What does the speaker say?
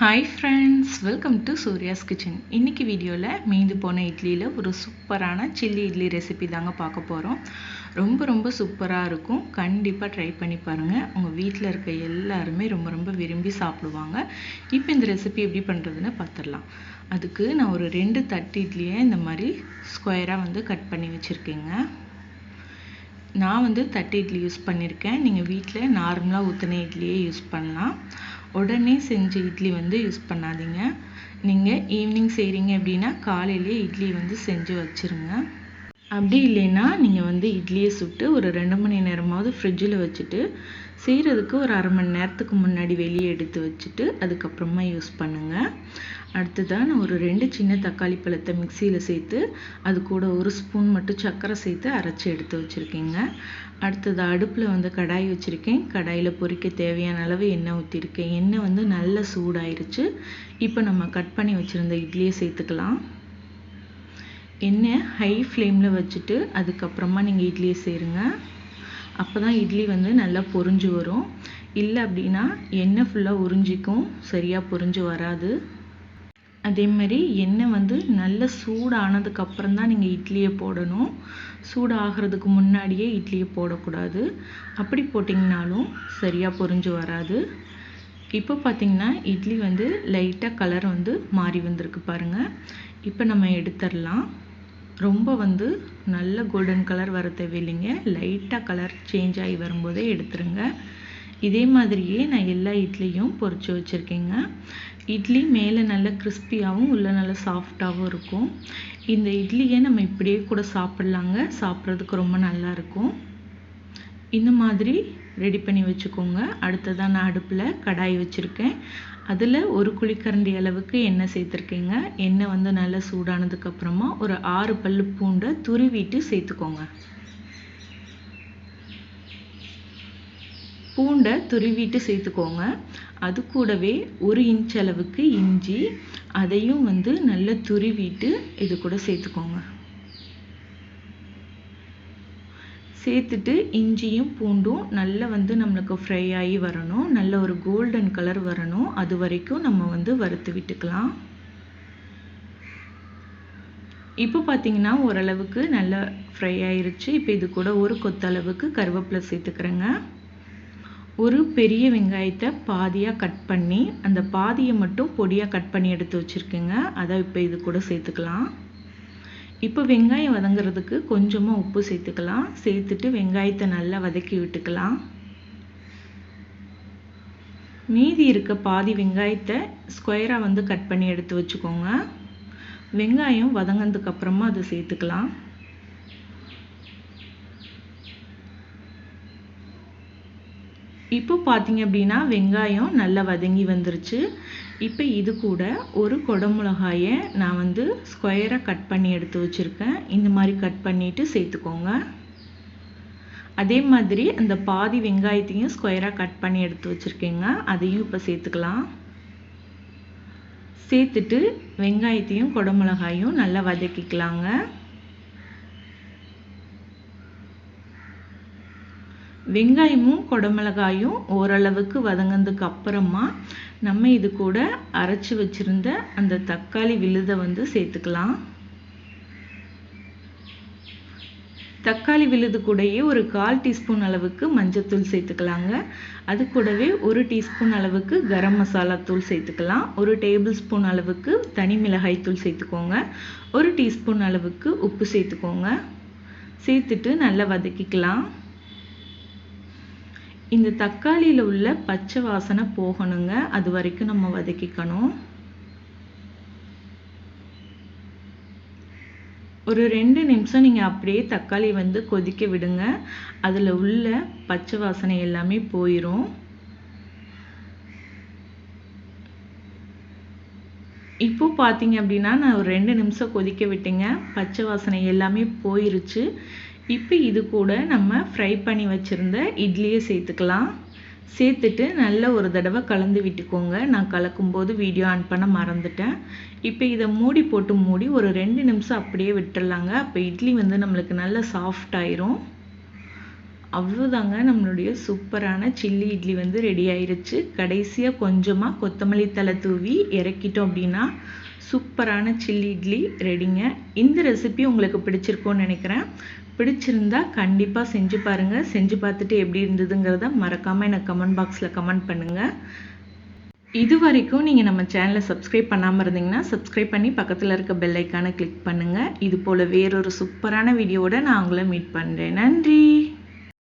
Hi friends, welcome to Surya's kitchen. இன்றைக்கி வீடியோவில் மீந்து போன இட்லியில் ஒரு சூப்பரான சில்லி இட்லி ரெசிபி தாங்க பார்க்க போகிறோம். ரொம்ப சூப்பராக இருக்கும். கண்டிப்பாக ட்ரை பண்ணி பாருங்கள். உங்கள் வீட்டில் இருக்க எல்லாருமே ரொம்ப விரும்பி சாப்பிடுவாங்க. இப்போ இந்த ரெசிபி எப்படி பண்ணுறதுன்னு பார்த்துடலாம். அதுக்கு நான் ஒரு 2 தட்டு இட்லியை இந்த மாதிரி ஸ்கொயராக கட் பண்ணி வச்சுருக்கேங்க. நான் தட்டு இட்லி யூஸ் பண்ணியிருக்கேன். நீங்கள் வீட்டில் நார்மலாக ஊற்றின இட்லியே யூஸ் பண்ணலாம். உடனே செஞ்ச இட்லி யூஸ் பண்ணாதீங்க. நீங்கள் ஈவினிங் செய்கிறீங்க அப்படின்னா காலையிலே இட்லி செஞ்சு வச்சுருங்க. அப்படி இல்லைன்னா நீங்கள் இட்லியை சுட்டு ஒரு 2 மணி நேரமாவது ஃப்ரிட்ஜில் வச்சுட்டு செய்கிறதுக்கு ஒரு அரை மணி நேரத்துக்கு முன்னாடி வெளியே எடுத்து வச்சுட்டு அதுக்கப்புறமா யூஸ் பண்ணுங்கள். அடுத்ததாக நான் ஒரு 2 சின்ன தக்காளி பழத்தை மிக்சியில் சேர்த்து அது கூட 1 ஸ்பூன் மட்டும் சர்க்கரை சேர்த்து அரைச்சி எடுத்து வச்சுருக்கேங்க. அடுத்தது அடுப்பில் கடாய் வச்சுருக்கேன். கடாயில் பொரிக்க தேவையான அளவு எண்ணெய் ஊற்றிருக்கேன். எண்ணெய் நல்லா சூடாயிருச்சு. இப்போ நம்ம கட் பண்ணி வச்சுருந்த இட்லியை சேர்த்துக்கலாம். எண்ணெய் ஹை ஃப்ளேமில் வச்சுட்டு அதுக்கப்புறமா நீங்கள் இட்லியை சேருங்க. அப்போ தான் இட்லி நல்லா பொரிஞ்சு வரும். இல்லை அப்படின்னா எண்ணெய் ஃபுல்லாக உறிஞ்சிக்கும், சரியாக பொரிஞ்சு வராது. அதே மாதிரி எண்ணெய் நல்ல சூடானதுக்கப்புறம் தான் நீங்கள் இட்லியை போடணும். சூடாகிறதுக்கு முன்னாடியே இட்லியை போடக்கூடாது. அப்படி போட்டிங்கனாலும் சரியாக பொரிஞ்சு வராது. இப்போ பார்த்திங்கன்னா இட்லி லைட்டாக கலர் மாறி வந்திருக்கு பாருங்கள். இப்போ நம்ம எடுத்துடலாம். ரொம்ப நல்ல கோல்டன் கலர் வர தேவையில்லைங்க. லைட்டாக கலர் சேஞ்ச் ஆகி வரும்போதே எடுத்துருங்க. இதே மாதிரியே நான் எல்லா இட்லியும் பொரிச்சு வச்சுருக்கேங்க. இட்லி மேலே நல்ல கிறிஸ்பியாகவும் உள்ள நல்ல சாஃப்டாகவும் இருக்கும். இந்த இட்லியை நம்ம இப்படியே கூட சாப்பிட்லாங்க. சாப்பிட்றதுக்கு ரொம்ப நல்லாயிருக்கும். இந்த மாதிரி ரெடி பண்ணி வச்சுக்கோங்க. அடுத்ததான் நான் அடுப்பில் கடாய் வச்சுருக்கேன். அதில் 1 குழிக்கரண்டி அளவுக்கு எண்ணெய் சேர்த்துருக்கேங்க. எண்ணெய் நல்லா சூடானதுக்கப்புறமா ஒரு 6 பல்லு பூண்டை துருவிட்டு சேர்த்துக்கோங்க. பூண்டை துருவிட்டு சேர்த்துக்கோங்க. அது கூடவே 1 இன்ச் அளவுக்கு இஞ்சி, அதையும் நல்லா துருவிட்டு இது கூட சேர்த்துக்கோங்க. சேர்த்துட்டு இஞ்சியும் பூண்டும் நல்லா நம்மளுக்கு ஃப்ரை ஆகி வரணும். நல்ல ஒரு கோல்டன் கலர் வரணும். அது வரைக்கும் நம்ம வறுத்து விட்டுக்கலாம். இப்போ பார்த்தீங்கன்னா ஓரளவுக்கு நல்லா ஃப்ரை ஆயிருச்சு. இப்போ இது கூட ஒரு கொத்தளவுக்கு கருவேப்பிலை சேர்த்துக்கிறேங்க. ஒரு பெரிய வெங்காயத்தை பாதியாக கட் பண்ணி அந்த பாதியை மட்டும் பொடியாக கட் பண்ணி எடுத்து வச்சுருக்கேங்க. அதை இப்போ இது கூட சேர்த்துக்கலாம். இப்போ வெங்காயம் வதங்கிறதுக்கு கொஞ்சமாக உப்பு சேர்த்துக்கலாம். சேர்த்துட்டு வெங்காயத்தை நல்லா வதக்கி விட்டுக்கலாம். மீதி இருக்க பாதி வெங்காயத்தை ஸ்கொயராக கட் பண்ணி எடுத்து வச்சுக்கோங்க. வெங்காயம் வதங்கினதுக்கு அப்புறமா அதை சேர்த்துக்கலாம். இப்போ பார்த்தீங்க அப்படின்னா வெங்காயம் நல்லா வதங்கி வந்துருச்சு. இப்போ இது கூட ஒரு குடமிளகாயை நான் ஸ்கொயராக கட் பண்ணி எடுத்து வச்சுருக்கேன். இந்த மாதிரி கட் பண்ணிவிட்டு சேர்த்துக்கோங்க. அதே மாதிரி அந்த பாதி வெங்காயத்தையும் ஸ்கொயராக கட் பண்ணி எடுத்து வச்சுருக்கேங்க. அதையும் இப்போ சேர்த்துக்கலாம். சேர்த்துட்டு வெங்காயத்தையும் குடமிளகாயும் நல்லா வதக்கிக்கலாங்க. வெங்காயமும் குடமிளகாயும் ஓரளவுக்கு வதங்கினதுக்கு அப்புறமா நம்ம இது கூட அரைச்சி வச்சுருந்த அந்த தக்காளி விழுதை சேர்த்துக்கலாம். தக்காளி விழுது கூடயே ஒரு 1/4 டீஸ்பூன் அளவுக்கு மஞ்சத்தூள் சேர்த்துக்கலாங்க. அது கூடவே 1 டீஸ்பூன் அளவுக்கு கரம் மசாலா தூள் சேர்த்துக்கலாம். 1 டேபிள் ஸ்பூன் அளவுக்கு தனி மிளகாய் தூள் சேர்த்துக்கோங்க. 1 டீஸ்பூன் அளவுக்கு உப்பு சேர்த்துக்கோங்க. சேர்த்துட்டு நல்லா வதக்கிக்கலாம். இந்த தக்காளியில் உள்ள பச்சை வாசனை போகணுங்க. அது வரைக்கும் நம்ம வதக்கிக்கணும். ஒரு 2 நிமிஷம் நீங்கள் அப்படியே தக்காளி கொதிக்க விடுங்க. அதில் உள்ள பச்சை வாசனை எல்லாமே போயிடும். இப்போ பார்த்தீங்க அப்படின்னா நான் ஒரு 2 நிமிஷம் கொதிக்க விட்டேங்க. பச்சை வாசனை எல்லாமே போயிருச்சு. இப்போ இது கூட நம்ம ஃப்ரை பண்ணி வச்சுருந்த இட்லியை சேர்த்துக்கலாம். சேர்த்துட்டு நல்லா ஒரு தடவை கலந்து விட்டுக்கோங்க. நான் கலக்கும்போது வீடியோ ஆன் பண்ண மறந்துட்டேன். இப்போ இதை மூடி போட்டு மூடி ஒரு 2 நிமிஷம் அப்படியே விட்டுடலாங்க. அப்போ இட்லி நம்மளுக்கு நல்லா சாஃப்ட் ஆயிரும். அவ்வளோதாங்க, நம்மளுடைய சூப்பரான சில்லி இட்லி வந்து ரெடி ஆயிருச்சு. கடைசியாக கொஞ்சமாக கொத்தமல்லி தழை தூவி இறக்கிட்டோம் அப்படின்னா சூப்பரான சில்லி இட்லி ரெடிங்க. இந்த ரெசிபி உங்களுக்கு பிடிச்சிருக்கும்னு நினைக்கிறேன். பிடிச்சிருந்தா கண்டிப்பாக செஞ்சு பாருங்கள். செஞ்சு பார்த்துட்டு எப்படி இருந்ததுங்கிறத மறக்காமல் எனக்கு கமெண்ட் பாக்ஸில் கமெண்ட் பண்ணுங்கள். இது வரைக்கும் நீங்கள் நம்ம சேனலை சப்ஸ்கிரைப் பண்ணாமல் இருந்தீங்கன்னா சப்ஸ்கிரைப் பண்ணி பக்கத்தில் இருக்க பெல் ஐக்கானை கிளிக் பண்ணுங்கள். இது போல் வேறொரு சூப்பரான வீடியோவோட நான் உங்களை மீட் பண்ணுறேன். நன்றி.